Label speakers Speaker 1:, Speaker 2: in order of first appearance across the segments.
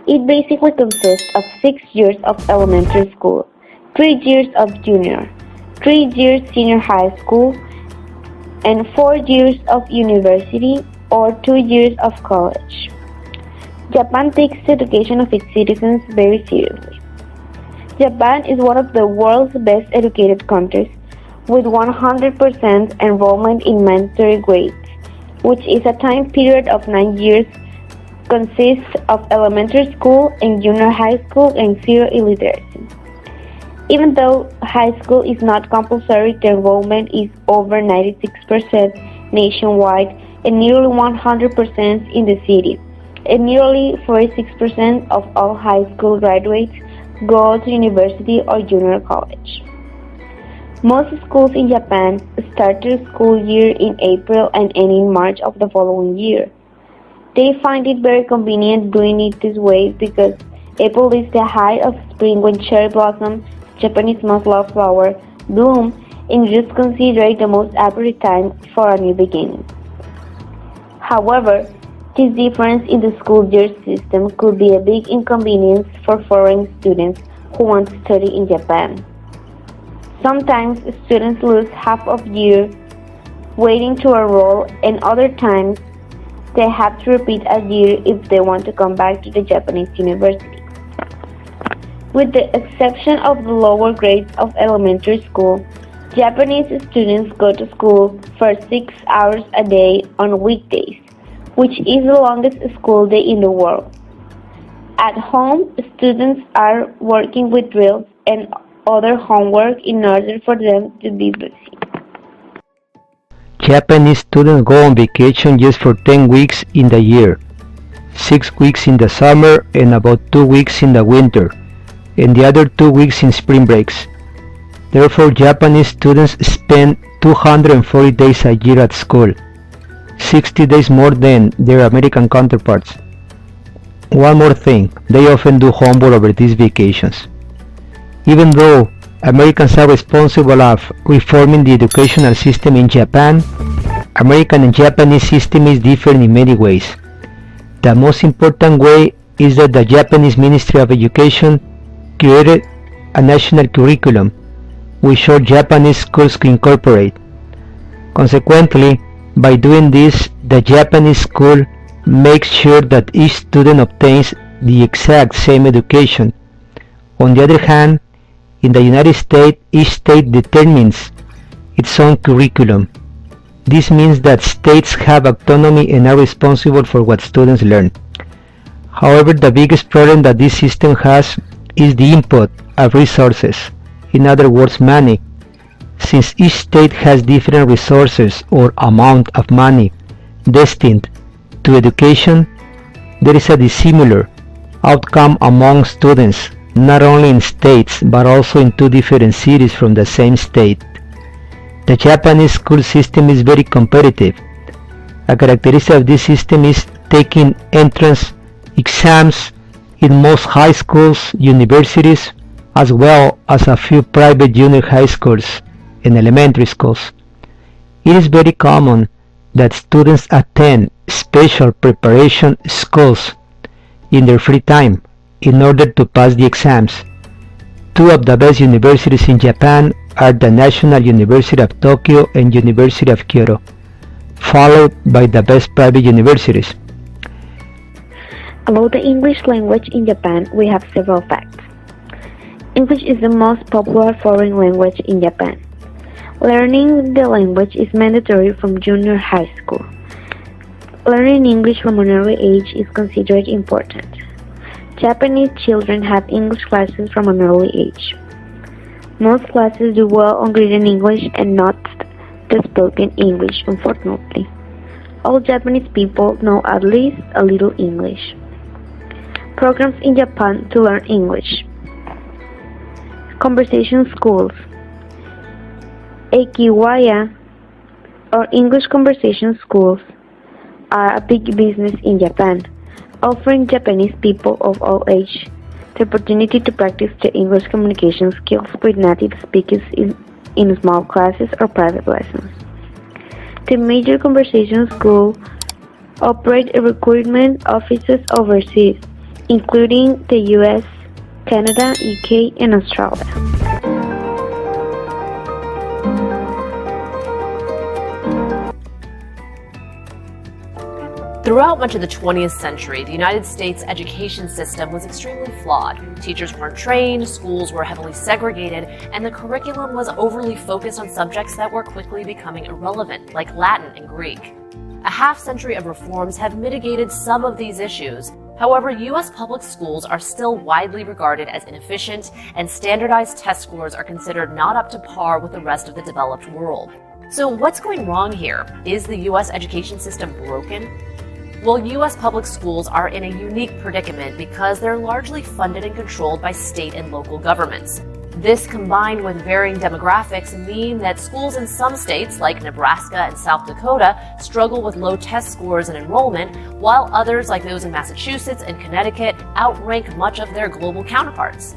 Speaker 1: It basically consists of 6 years of elementary school, 3 years of junior, 3 years senior high school, and 4 years of university or 2 years of college. Japan takes the education of its citizens very seriously. Japan is one of the world's best educated countries, with 100% enrollment in mandatory grades, which is a time period of 9 years, consists of elementary school and junior high school and zero illiteracy. Even though high school is not compulsory, the enrollment is over 96% nationwide and nearly 100% in the city, and nearly 46% of all high school graduates go to university or junior college. Most schools in Japan start their school year in April and end in March of the following year. They find it very convenient doing it this way because April is the height of spring when cherry blossom, Japanese most loved flower, bloom, and is considered the most appropriate time for a new beginning. However, this difference in the school year system could be a big inconvenience for foreign students who want to study in Japan. Sometimes students lose half of year waiting to enroll, and other times they have to repeat a year if they want to come back to the Japanese university. With the exception of the lower grades of elementary school, Japanese students go to school for 6 hours a day on weekdays, which is the longest school day in the world. At home, students are working with drills and other homework in order for them to be busy.
Speaker 2: Japanese students go on vacation just for 10 weeks in the year, 6 weeks in the summer and about 2 weeks in the winter, and the other 2 weeks in spring breaks. Therefore, Japanese students spend 240 days a year at school, 60 days more than their American counterparts. One more thing, they often do homework over these vacations. Even though Americans are responsible of reforming the educational system in Japan, American and Japanese system is different in many ways. The most important way is that the Japanese Ministry of Education created a national curriculum which all Japanese schools can incorporate. Consequently, by doing this, the Japanese school makes sure that each student obtains the exact same education. On the other hand, in the United States, each state determines its own curriculum. This means that states have autonomy and are responsible for what students learn. However, the biggest problem that this system has is the input of resources, in other words money. Since each state has different resources or amount of money destined to education, there is a dissimilar outcome among students, not only in states but also in 2 different cities from the same state. The Japanese school system is very competitive. A characteristic of this system is taking entrance exams in most high schools, universities, as well as a few private junior high schools and elementary schools. It is very common that students attend special preparation schools in their free time in order to pass the exams. 2 of the best universities in Japan are the National University of Tokyo and University of Kyoto, followed by the best private universities.
Speaker 1: About the English language in Japan, we have several facts. English is the most popular foreign language in Japan. Learning the language is mandatory from junior high school. Learning English from an early age is considered important. Japanese children have English classes from an early age. Most classes do well on written English and not the spoken English, unfortunately. All Japanese people know at least a little English. Programs in Japan to learn English. Conversation schools. Ekiwaya, or English conversation schools, are a big business in Japan, offering Japanese people of all ages the opportunity to practice their English communication skills with native speakers in small classes or private lessons. The major conversation schools operate recruitment offices overseas, including the US, Canada, UK, and Australia.
Speaker 3: Throughout much of the 20th century, the United States education system was extremely flawed. Teachers weren't trained, schools were heavily segregated, and the curriculum was overly focused on subjects that were quickly becoming irrelevant, like Latin and Greek. A half-century of reforms have mitigated some of these issues. However, U.S. public schools are still widely regarded as inefficient, and standardized test scores are considered not up to par with the rest of the developed world. So what's going wrong here? Is the U.S. education system broken? Well, U.S. public schools are in a unique predicament because they're largely funded and controlled by state and local governments. This, combined with varying demographics, mean that schools in some states, like Nebraska and South Dakota, struggle with low test scores and enrollment, while others, like those in Massachusetts and Connecticut, outrank much of their global counterparts.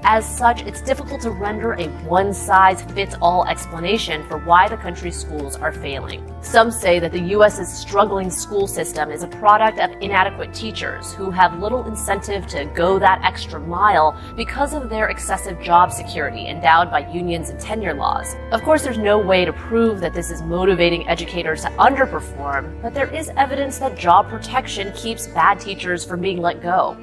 Speaker 3: As such, it's difficult to render a one-size-fits-all explanation for why the country's schools are failing. Some say that the U.S.'s struggling school system is a product of inadequate teachers who have little incentive to go that extra mile because of their excessive job security endowed by unions and tenure laws. Of course, there's no way to prove that this is motivating educators to underperform, but there is evidence that job protection keeps bad teachers from being let go.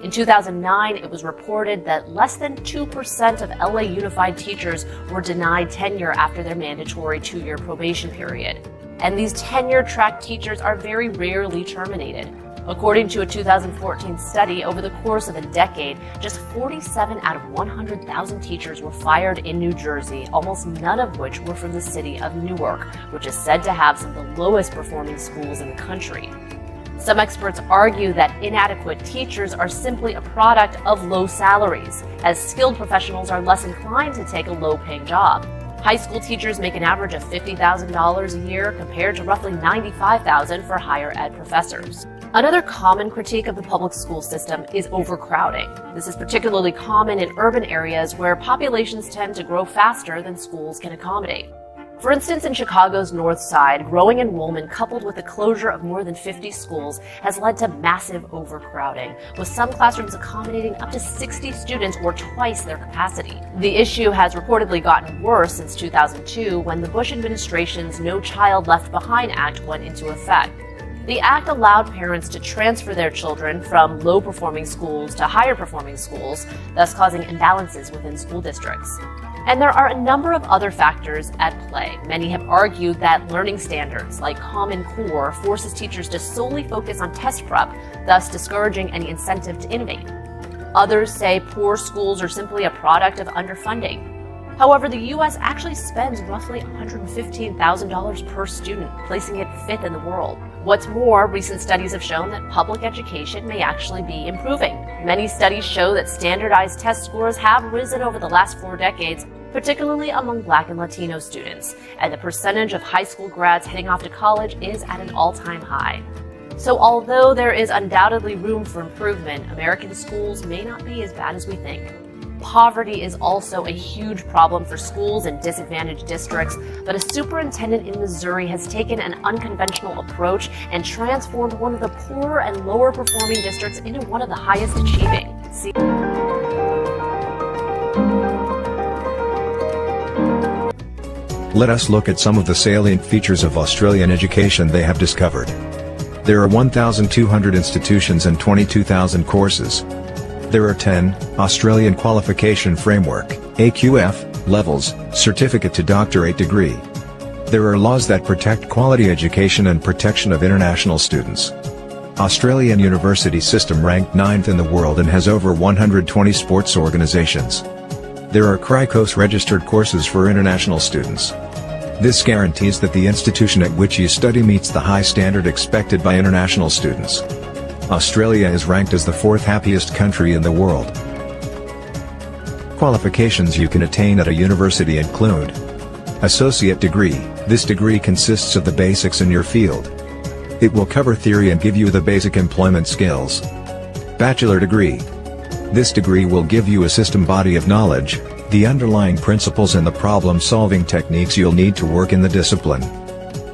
Speaker 3: In 2009, it was reported that less than 2% of LA Unified teachers were denied tenure after their mandatory 2-year probation period. And these tenure-track teachers are very rarely terminated. According to a 2014 study, over the course of a decade, just 47 out of 100,000 teachers were fired in New Jersey, almost none of which were from the city of Newark, which is said to have some of the lowest performing schools in the country. Some experts argue that inadequate teachers are simply a product of low salaries, as skilled professionals are less inclined to take a low-paying job. High school teachers make an average of $50,000 a year compared to roughly $95,000 for higher ed professors. Another common critique of the public school system is overcrowding. This is particularly common in urban areas where populations tend to grow faster than schools can accommodate. For instance, in Chicago's North Side, growing enrollment coupled with the closure of more than 50 schools has led to massive overcrowding, with some classrooms accommodating up to 60 students or twice their capacity. The issue has reportedly gotten worse since 2002, when the Bush administration's No Child Left Behind Act went into effect. The act allowed parents to transfer their children from low-performing schools to higher-performing schools, thus causing imbalances within school districts. And there are a number of other factors at play. Many have argued that learning standards, like Common Core, forces teachers to solely focus on test prep, thus discouraging any incentive to innovate. Others say poor schools are simply a product of underfunding. However, the U.S. actually spends roughly $115,000 per student, placing it 5th in the world. What's more, recent studies have shown that public education may actually be improving. Many studies show that standardized test scores have risen over the last 4 decades, particularly among Black and Latino students, and the percentage of high school grads heading off to college is at an all-time high. So although there is undoubtedly room for improvement, American schools may not be as bad as we think. Poverty is also a huge problem for schools in disadvantaged districts, but a superintendent in Missouri has taken an unconventional approach and transformed one of the poorer and lower performing districts into one of the highest achieving.
Speaker 4: Let us look at some of the salient features of Australian education they have discovered. There are 1,200 institutions and 22,000 courses. There are 10 Australian Qualification Framework (AQF) levels, certificate to doctorate degree. There are laws that protect quality education and protection of international students. Australian university system ranked 9th in the world and has over 120 sports organizations. There are CRICOS registered courses for international students. This guarantees that the institution at which you study meets the high standard expected by international students. Australia is ranked as the 4th happiest country in the world. Qualifications you can attain at a university include: Associate degree. This degree consists of the basics in your field. It will cover theory and give you the basic employment skills. Bachelor degree. This degree will give you a system body of knowledge, the underlying principles and the problem-solving techniques you'll need to work in the discipline.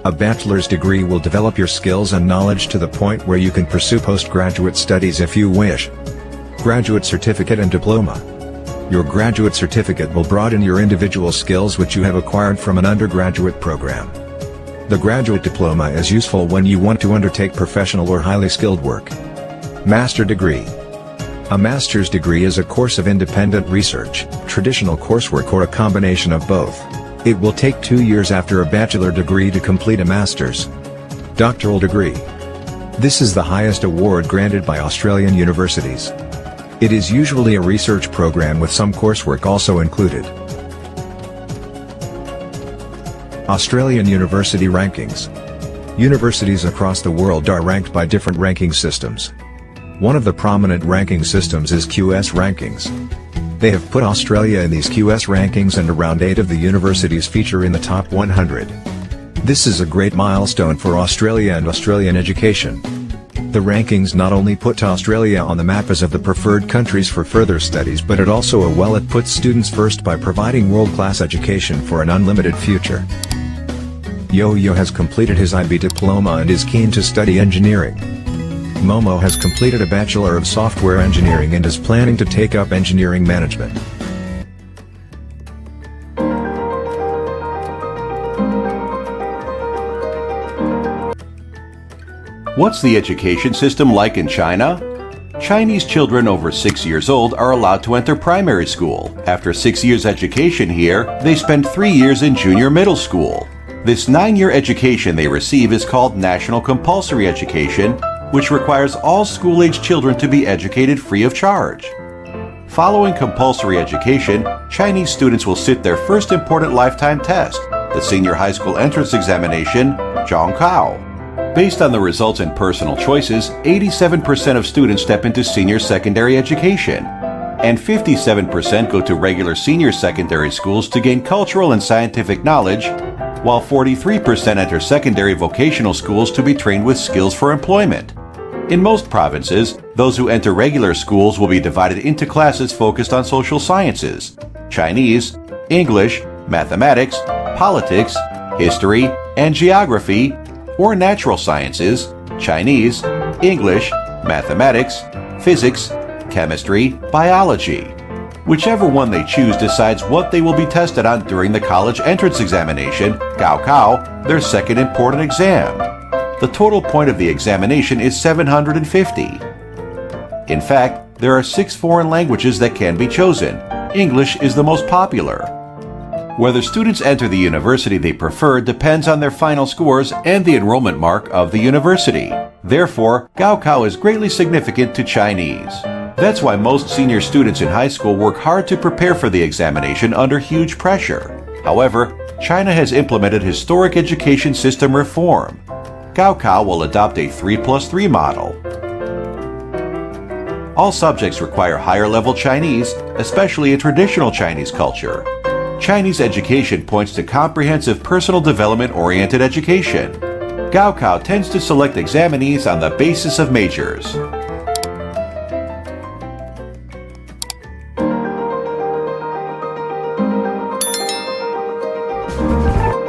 Speaker 4: A bachelor's degree will develop your skills and knowledge to the point where you can pursue postgraduate studies if you wish. Graduate Certificate and Diploma. Your graduate certificate will broaden your individual skills which you have acquired from an undergraduate program. The graduate diploma is useful when you want to undertake professional or highly skilled work. Master degree. A master's degree is a course of independent research, traditional coursework or a combination of both. It will take 2 years after a bachelor degree to complete a master's. Doctoral degree. This is the highest award granted by Australian universities. It is usually a research program with some coursework also included. Australian University Rankings. Universities across the world are ranked by different ranking systems. One of the prominent ranking systems is QS rankings. They have put Australia in these QS rankings and around 8 of the universities feature in the top 100. This is a great milestone for Australia and Australian education. The rankings not only put Australia on the map as of the preferred countries for further studies, but it puts students first by providing world-class education for an unlimited future. Yo-Yo has completed his IB diploma and is keen to study engineering. Momo has completed a Bachelor of Software Engineering and is planning to take up engineering management.
Speaker 5: What's the education system like in China? Chinese children over 6 years old are allowed to enter primary school. After 6 years education here, they spend 3 years in junior middle school. This 9-year education they receive is called National Compulsory Education, which requires all school-age children to be educated free of charge. Following compulsory education, Chinese students will sit their first important lifetime test, the Senior High School Entrance Examination, Zhongkao. Based on the results and personal choices, 87% of students step into senior secondary education, and 57% go to regular senior secondary schools to gain cultural and scientific knowledge, while 43% enter secondary vocational schools to be trained with skills for employment. In most provinces, those who enter regular schools will be divided into classes focused on social sciences, Chinese, English, mathematics, politics, history, and geography, or natural sciences, Chinese, English, mathematics, physics, chemistry, biology. Whichever one they choose decides what they will be tested on during the college entrance examination, Gaokao, their second important exam. The total point of the examination is 750. In fact, there are 6 foreign languages that can be chosen. English is the most popular. Whether students enter the university they prefer depends on their final scores and the enrollment mark of the university. Therefore, Gaokao is greatly significant to Chinese. That's why most senior students in high school work hard to prepare for the examination under huge pressure. However, China has implemented historic education system reform. Gaokao will adopt a 3+3 model. All subjects require higher-level Chinese, especially in traditional Chinese culture. Chinese education points to comprehensive personal development-oriented education. Gaokao tends to select examinees on the basis of majors.